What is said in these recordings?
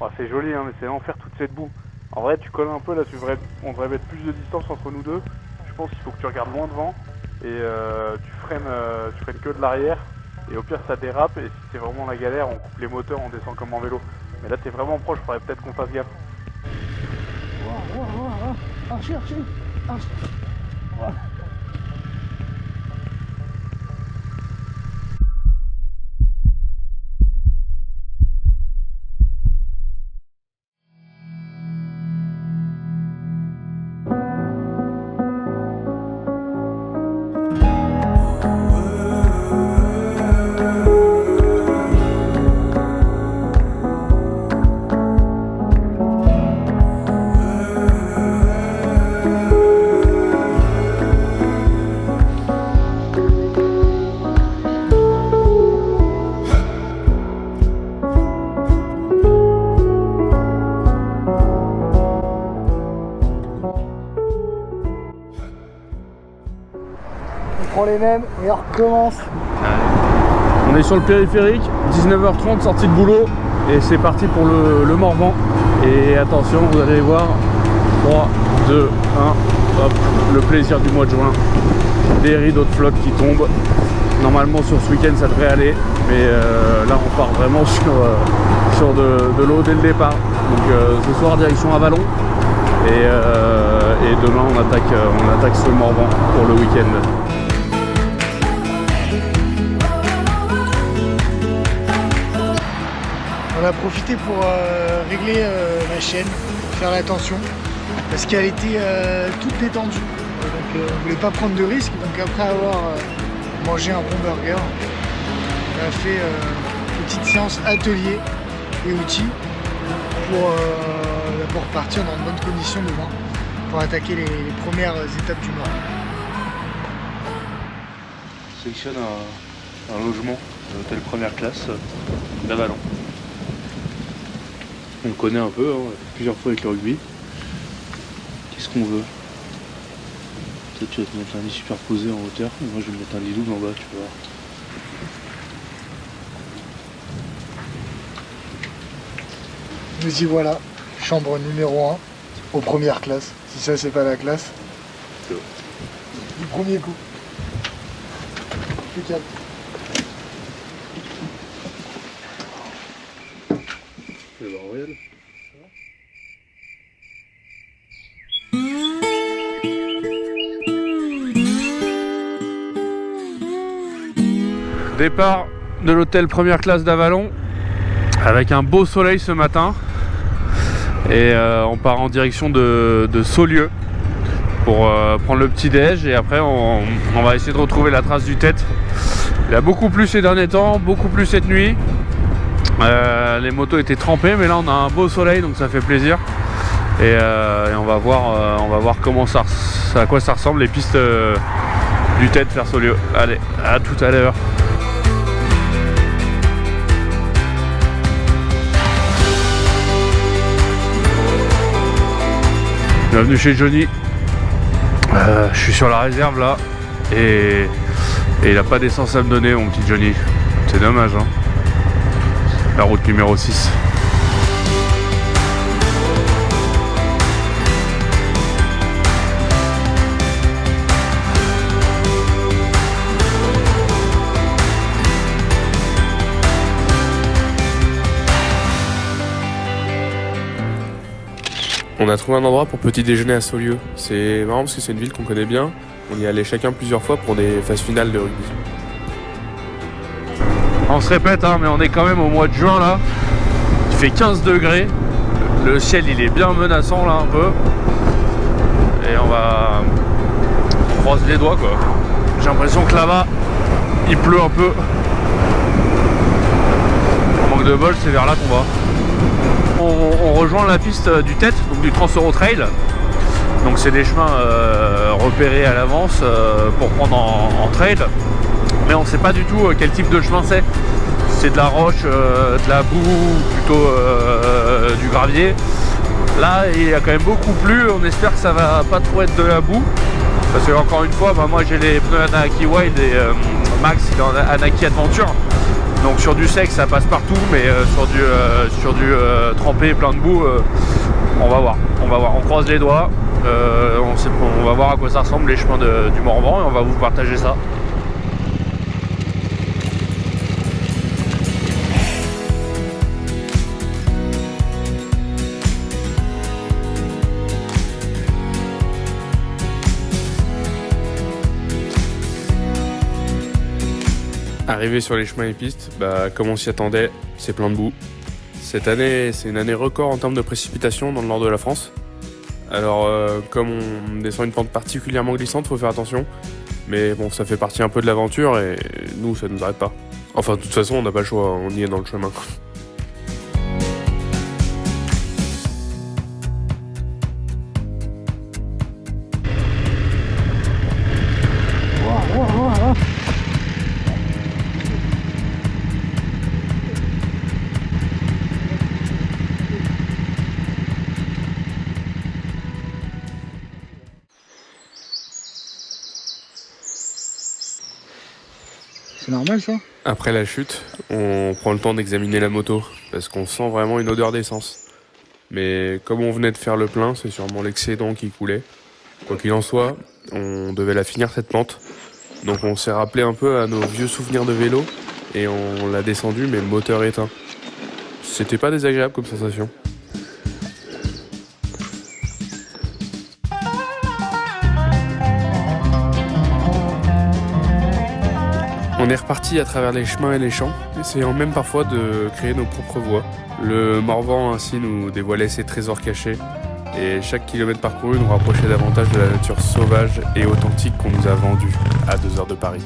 Bon, c'est joli, hein, mais c'est l'enfer toute cette boue. En vrai, tu colles un peu là, on devrait mettre plus de distance entre nous deux. Je pense qu'il faut que tu regardes loin devant et tu freines que de l'arrière. Et au pire, ça dérape. Et si c'est vraiment la galère, on coupe les moteurs, on descend comme en vélo. Mais là, t'es vraiment proche, faudrait peut-être qu'on fasse gaffe. On prend les mêmes et on recommence. On est sur le périphérique, 19h30, sortie de boulot et c'est parti pour le Morvan. Et attention, vous allez voir, 3, 2, 1, hop, le plaisir du mois de juin. Des rideaux de flotte qui tombent. Normalement sur ce week-end ça devrait aller, mais là on part vraiment sur de l'eau dès le départ. Donc ce soir direction Avallon et demain on attaque ce Morvan pour le week-end. On a profité pour régler la chaîne, faire attention, parce qu'elle était toute détendue. Donc on voulait pas prendre de risques. Donc après avoir mangé un bon burger, on a fait une petite séance atelier et outils pour partir dans de bonnes conditions demain, pour attaquer les premières étapes du mois. On sélectionne un logement, un hôtel première classe d'Avallon. On le connaît un peu, hein, on l'a fait plusieurs fois avec le rugby. Qu'est-ce qu'on veut? Peut-être tu vas te mettre un lit superposé en hauteur, et moi je vais me mettre un lit double en bas, tu vois. Nous y voilà, chambre numéro 1, aux premières classes. Si ça c'est pas la classe, c'est bon. Du premier coup. Impeccable. Royal. Départ de l'hôtel première classe d'Avallon avec un beau soleil ce matin et on part en direction de Saulieu pour prendre le petit déj et après on va essayer de retrouver la trace du Tête. Il a beaucoup plu ces derniers temps, beaucoup plus cette nuit. Les motos étaient trempées, mais là on a un beau soleil donc ça fait plaisir et on va voir comment à quoi ça ressemble les pistes du Tête vers Saulieu. Allez, à tout à l'heure. Bienvenue chez Johnny. Je suis sur la réserve là et il a pas d'essence à me donner mon petit Johnny. C'est dommage hein. La route numéro 6. On a trouvé un endroit pour petit déjeuner à Saulieu. C'est marrant parce que c'est une ville qu'on connaît bien. On y allait chacun plusieurs fois pour des phases finales de rugby. On se répète hein, mais on est quand même au mois de juin là. Il fait 15 degrés. Le ciel il est bien menaçant là un peu. Et on croise les doigts quoi. J'ai l'impression que là-bas il pleut un peu. En manque de bol, c'est vers là qu'on va. On rejoint la piste du Tête, donc du Trans Euro Trail. Donc c'est des chemins repérés à l'avance pour prendre en trail. Mais on ne sait pas du tout quel type de chemin c'est. C'est de la roche, de la boue, plutôt du gravier. Là il y a quand même beaucoup plu, on espère que ça va pas trop être de la boue. Parce que encore une fois, moi j'ai les pneus Anaki Wild et Max il est en Anaki Adventure. Donc sur du sec ça passe partout, mais sur du trempé plein de boue, on va voir. On croise les doigts, on va voir à quoi ça ressemble les chemins du Morvan et on va vous partager ça. Arrivé sur les chemins et pistes, comme on s'y attendait, c'est plein de boue. Cette année, c'est une année record en termes de précipitations dans le nord de la France. Alors, comme on descend une pente particulièrement glissante, faut faire attention. Mais bon, ça fait partie un peu de l'aventure et nous, ça nous arrête pas. Enfin, de toute façon, on n'a pas le choix, on y est dans le chemin. C'est normal ça? Après la chute, on prend le temps d'examiner la moto, parce qu'on sent vraiment une odeur d'essence. Mais comme on venait de faire le plein, c'est sûrement l'excédent qui coulait. Quoi qu'il en soit, on devait la finir cette pente. Donc on s'est rappelé un peu à nos vieux souvenirs de vélo, et on l'a descendu, mais le moteur éteint. C'était pas désagréable comme sensation. On est reparti à travers les chemins et les champs, essayant même parfois de créer nos propres voies. Le Morvan ainsi nous dévoilait ses trésors cachés, et chaque kilomètre parcouru nous rapprochait davantage de la nature sauvage et authentique qu'on nous a vendue à 2 heures de Paris.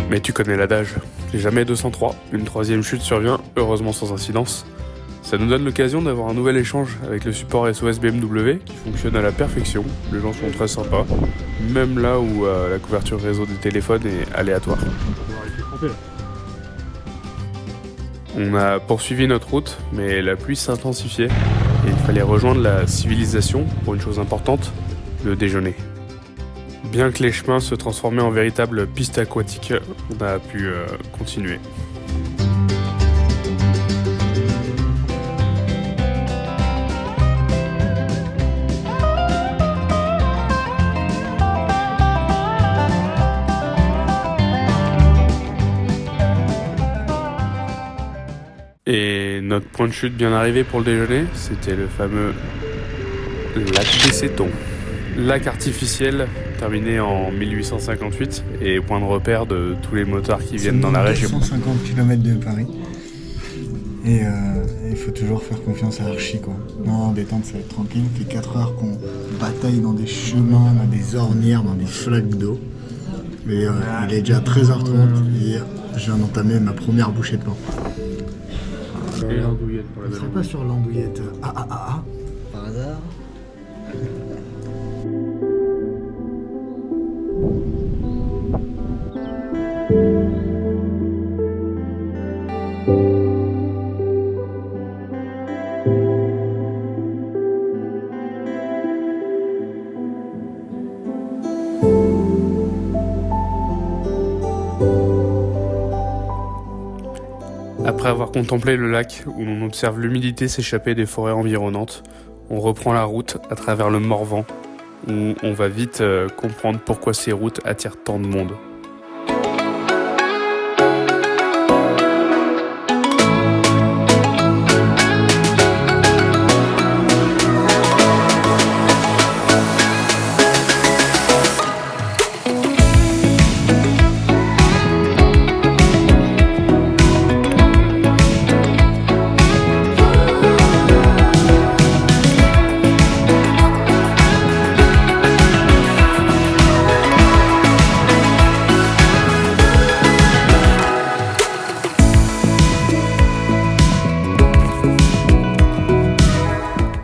Mais tu connais l'adage, jamais 203, une 3e chute survient, heureusement sans incidence. Ça nous donne l'occasion d'avoir un nouvel échange avec le support SOS BMW qui fonctionne à la perfection, les gens sont très sympas, même là où la couverture réseau des téléphones est aléatoire. On a poursuivi notre route, mais la pluie s'intensifiait et il fallait rejoindre la civilisation pour une chose importante, le déjeuner. Bien que les chemins se transformaient en véritable piste aquatique, on a pu continuer. Et notre point de chute bien arrivé pour le déjeuner, c'était le fameux lac des Cétons. Lac artificiel terminé en 1858 et point de repère de tous les motards qui viennent dans la région. 150 km de Paris. Et il faut toujours faire confiance à Archie quoi. Non, détente, ça va être tranquille. Ça fait 4 heures qu'on bataille dans des chemins, dans des ornières, dans des flaques d'eau. Mais il est déjà 13h30 et je viens d'entamer ma première bouchée de pain. Et l'andouillette pour la On belle. serait pas sur l'andouillette par hasard. Après avoir contemplé le lac où l'on observe l'humidité s'échapper des forêts environnantes, on reprend la route à travers le Morvan où on va vite comprendre pourquoi ces routes attirent tant de monde.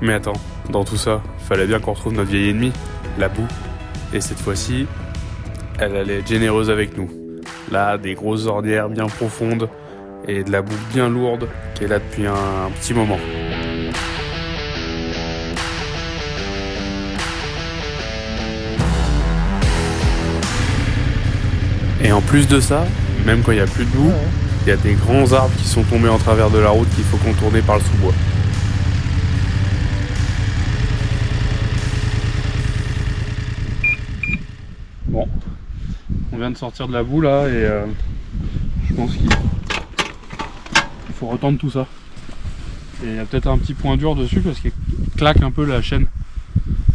Mais attends, dans tout ça, fallait bien qu'on retrouve notre vieil ennemi, la boue. Et cette fois-ci, elle allait être généreuse avec nous. Là, des grosses ornières bien profondes et de la boue bien lourde qui est là depuis un petit moment. Et en plus de ça, même quand il n'y a plus de boue, il y a des grands arbres qui sont tombés en travers de la route qu'il faut contourner par le sous-bois. Bon, on vient de sortir de la boue là et je pense qu'il faut retendre tout ça. Et il y a peut-être un petit point dur dessus parce qu'il claque un peu la chaîne.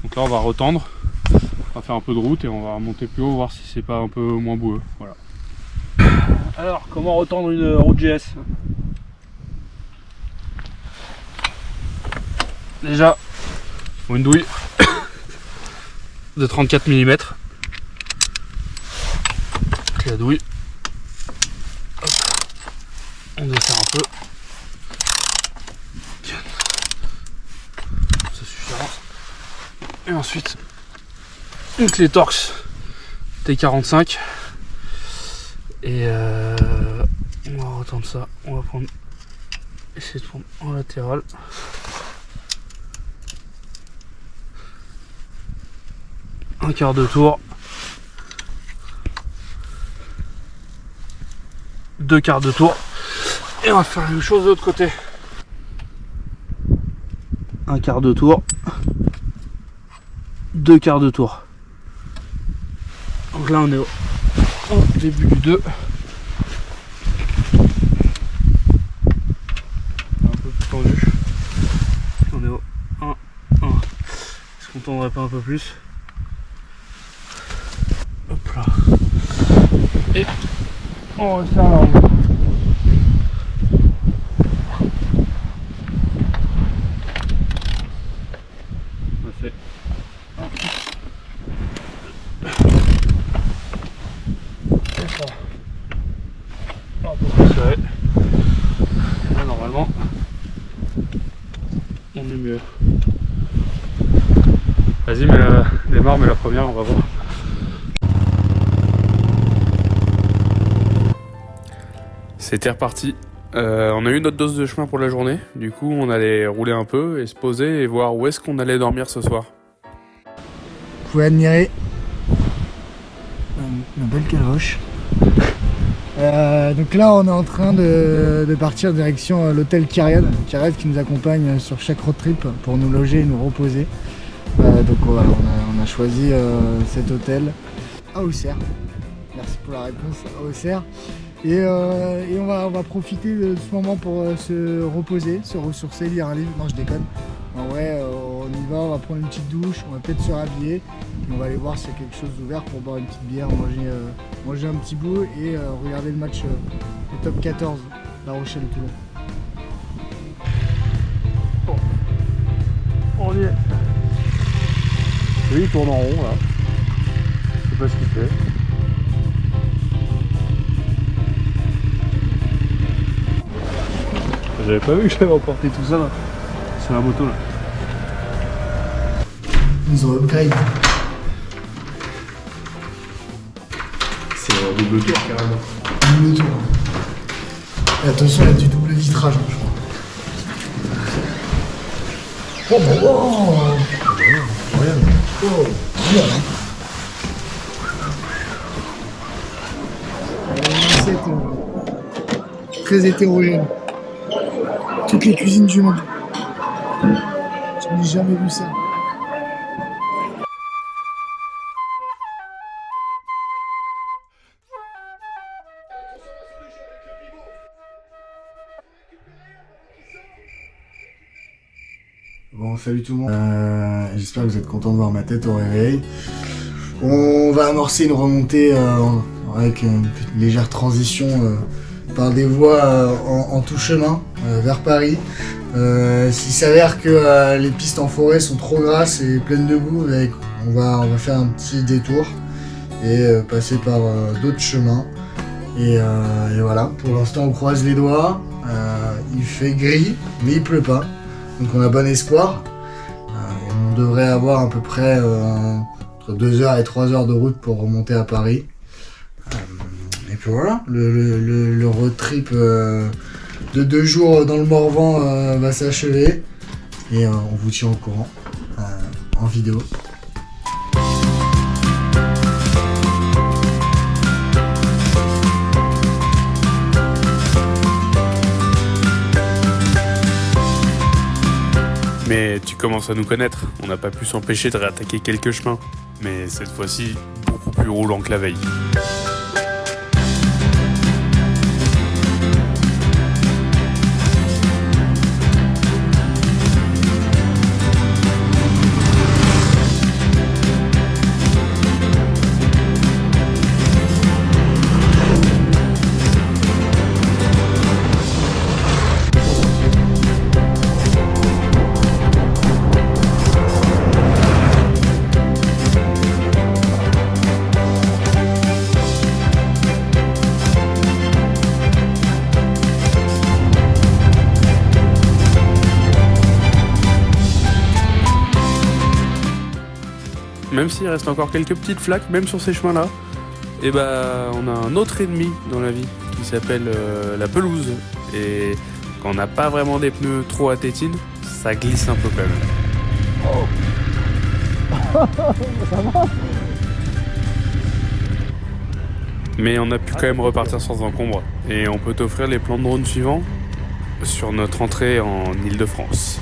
Donc là on va retendre, on va faire un peu de route et on va remonter plus haut voir si c'est pas un peu moins boueux. Voilà. Alors comment retendre une route GS? Déjà, une douille de 34 mm. La douille. Hop. On desserre un peu. Ça suffira. Et ensuite, une clé Torx T45. Et on va retendre ça. On va prendre, essayer de prendre en latéral. Un quart de tour. 2 quarts de tour. Et on va faire la même chose de l'autre côté. Un quart de tour. 2 quarts de tour. Donc là on est au début du 2. Un peu plus tendu. On est au 1, 1. Est-ce qu'on tendrait pas un peu plus? Hop là. Et on resserre la roue. On fait et ça. Un peu plus serré. Là normalement on est mieux. Vas-y, démarre, mais la première on va voir. C'était reparti. On a eu notre dose de chemin pour la journée. Du coup, on allait rouler un peu et se poser et voir où est-ce qu'on allait dormir ce soir. Vous pouvez admirer une belle caloche. Donc là, on est en train de partir direction l'hôtel Kyriade qui nous accompagne sur chaque road trip pour nous loger et nous reposer. Donc voilà, on a choisi cet hôtel à Auxerre. Merci pour la réponse, à Auxerre. Et on va profiter de ce moment pour se reposer, se ressourcer, lire un livre. Non, je déconne. En vrai, on y va, on va prendre une petite douche, on va peut-être se rhabiller. Et on va aller voir s'il y a quelque chose d'ouvert pour boire une petite bière, manger un petit bout et regarder le match du top 14, La Rochelle et Toulon. Bon. On y est. Lui, il tourne en rond là. Je sais pas ce qu'il fait. J'avais pas vu que j'avais emporté tout ça là. Sur la moto là. Ils ont upgrade. C'est un double tour carrément. Double tour. Et attention, il y a du double vitrage, je crois. Oh, regarde. Oh, bien. C'est très hétérogène. Toutes les cuisines du monde. Je n'ai jamais vu ça. Bon, salut tout le monde. J'espère que vous êtes contents de voir ma tête au réveil. On va amorcer une remontée avec une légère transition par des voies en tout chemin vers Paris. S'il s'avère que les pistes en forêt sont trop grasses et pleines de boue, on va faire un petit détour et passer par d'autres chemins. Et voilà, pour l'instant on croise les doigts. Il fait gris, mais il pleut pas. Donc on a bon espoir. On devrait avoir à peu près entre 2 heures et 3 heures de route pour remonter à Paris. Et puis voilà, le road trip de 2 jours dans le Morvan va s'achever. Et on vous tient au courant en vidéo. Mais tu commences à nous connaître, on n'a pas pu s'empêcher de réattaquer quelques chemins. Mais cette fois-ci, beaucoup plus roulant que la veille. Même s'il reste encore quelques petites flaques, même sur ces chemins-là, et bah on a un autre ennemi dans la vie qui s'appelle la pelouse. Et quand on n'a pas vraiment des pneus trop à tétine, ça glisse un peu quand même. Mais on a pu quand même repartir sans encombre. Et on peut t'offrir les plans de drone suivants sur notre entrée en Île-de-France.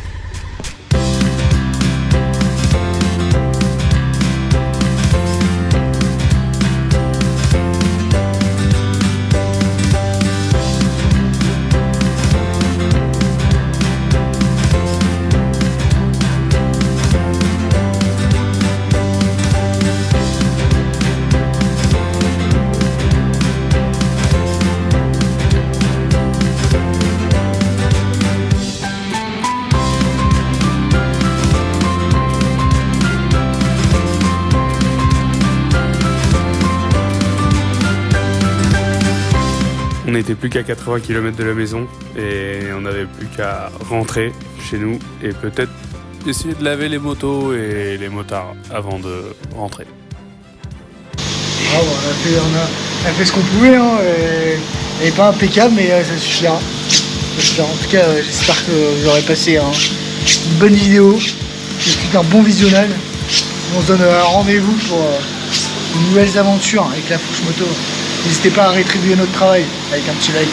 On n'était plus qu'à 80 km de la maison et on n'avait plus qu'à rentrer chez nous et peut-être essayer de laver les motos et les motards avant de rentrer. Ah bon, on a fait ce qu'on pouvait, hein, et pas impeccable, mais ça suffira. En tout cas, j'espère que vous aurez passé une bonne vidéo, un bon visionnage. On se donne un rendez-vous pour de nouvelles aventures avec la Fourche Moto. N'hésitez pas à rétribuer notre travail avec un petit like.